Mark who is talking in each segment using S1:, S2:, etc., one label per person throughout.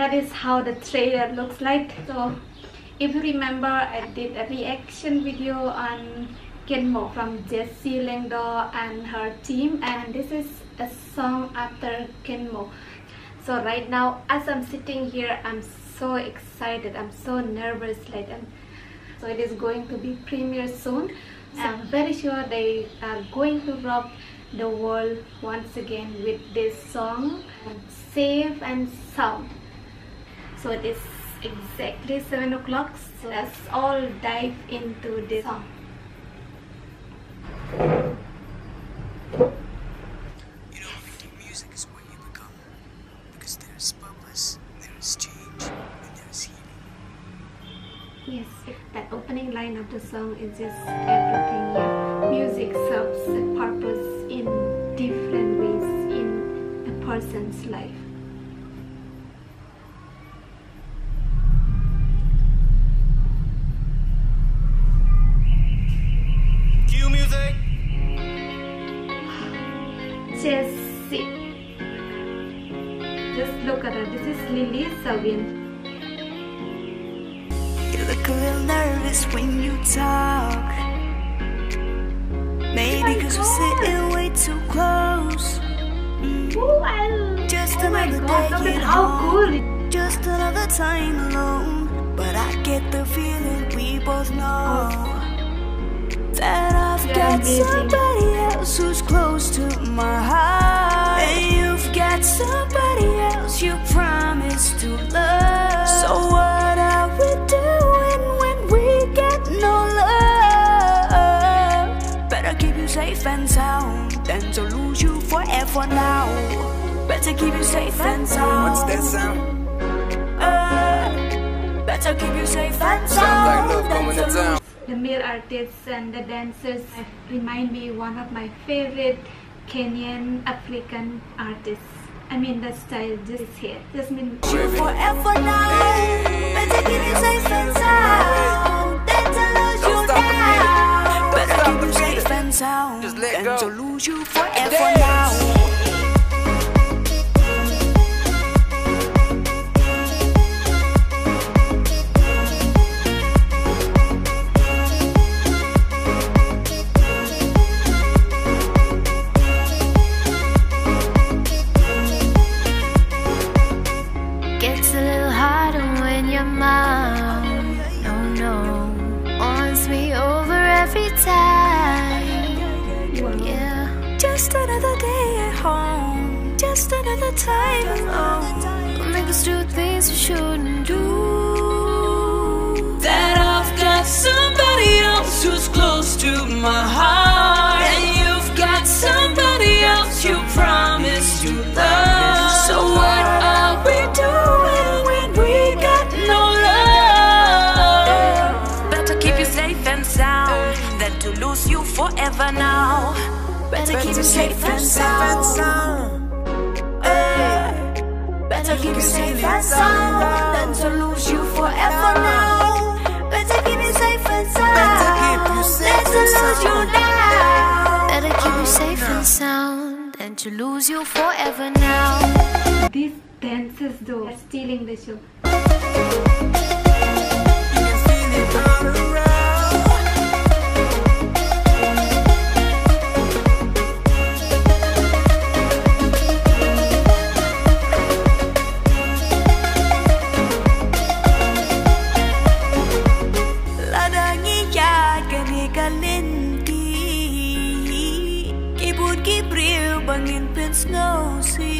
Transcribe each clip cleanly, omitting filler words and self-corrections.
S1: that is how the trailer looks like. So if you remember, I did a reaction video on Kenmo from Jessie Lengdo and her team, and this is a song after Kenmo. So right now, as I'm sitting here, I'm so excited, I'm so nervous, so it is going to be premiere soon. So I'm very sure they are going to rock the world once again with this song, Safe and Sound. So it is exactly 7 o'clock, so let's all dive into this song.
S2: You know, music is what you become, because there's purpose, there's change, and there's healing.
S1: Yes, that opening line of the song is just everything here. Music serves a purpose in different ways in a person's life.
S2: Cue music!
S1: Jessie. Just look at her. This is Lily Savin.
S3: You look a little nervous when you talk. Maybe because we're sitting way too close. Just another day at home, just another time alone. But I get the feeling we both know that I've got somebody else who's close to my heart, and you've got somebody else you promised to love. So what are we doing when we get no love? Better keep you safe and sound than to lose you forever now. Better keep you safe and sound.
S2: What's that sound?
S3: Better keep you safe and
S2: Sounds like
S3: sound
S2: love going to town.
S1: The male artists and the dancers remind me one of my favorite Kenyan African artists. I mean, the style just here. Just mean
S3: you forever now. Better keep you safe and sound than to lose you now. Better keep you safe and sound than to lose you forever now.
S4: Gets a little harder when your mom, wants me over every time. Yeah,
S3: Just another day at home, just another time alone.
S4: make us do things we shouldn't do.
S3: That I've got somebody else who's close to my heart, and you've got somebody else you promised to love. So what are we doing when we got no love? Better keep you safe and sound than to lose you forever now. Better keep you safe and sound. Better keep you safe and sound than to lose you forever now. Better keep you safe and sound than to lose you now.
S4: Better keep you safe and sound than to lose you forever now.
S1: these dances though are stealing the show.
S2: You can feel it all around.
S3: Bangin pens ngausi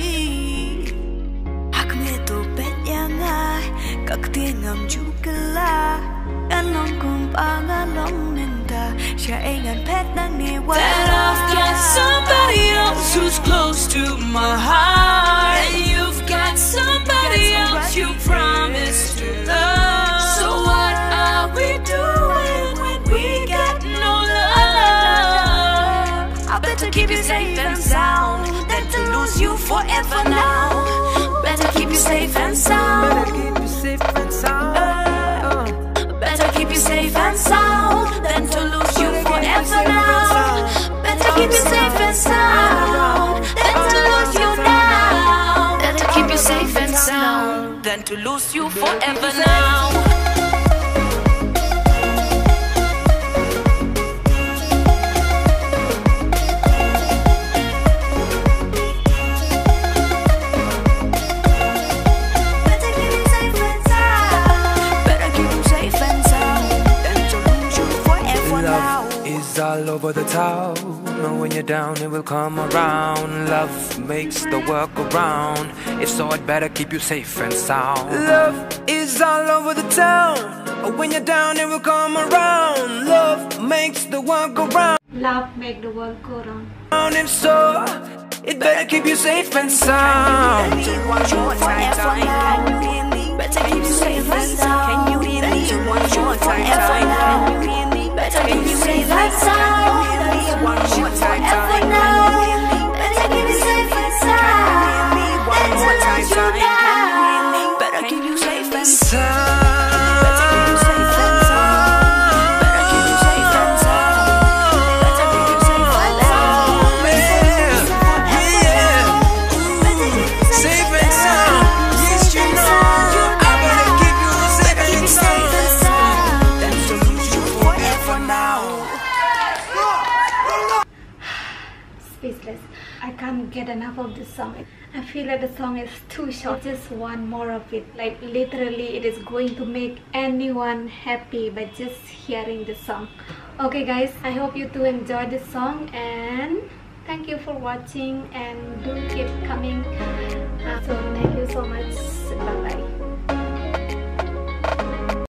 S3: hak me to pet yang ai kak tiengam jukala anong kung pangalong nenda siya engan pet nang niwa. That I've got somebody else who's close to my heart, and you've got somebody else you promised to love. So what are we doing when we got no love? I better keep you safe and sound than to lose you forever now. Better keep you safe and sound.
S2: Better keep you safe and sound.
S3: Better keep you safe and sound than to lose you forever now. Better keep you safe and sound than to lose you now. Better keep you safe and sound than to lose you forever now.
S2: It's all over the town. When you're down, it will come around. Love makes the work around. If so, I'd better keep you safe and sound. Love is all over the town. When you're down, it will come around. Love makes the work around.
S1: Love make the world go round.
S2: If so, it better keep you safe and sound.
S3: Better keep you safe and sound. Can you hear me? One more time. Can you hear me? Better keep you safe and sound. One more time. Better keep you safe and sound. One more time. Better keep you safe and sound.
S1: Speechless. I can't get enough of this song. I feel like the song is too short. I just want more of it. Like literally it is going to make anyone happy by just hearing the song. Okay guys, I hope you too enjoyed this song, and thank you for watching, and do keep coming. So thank you so much. Bye bye.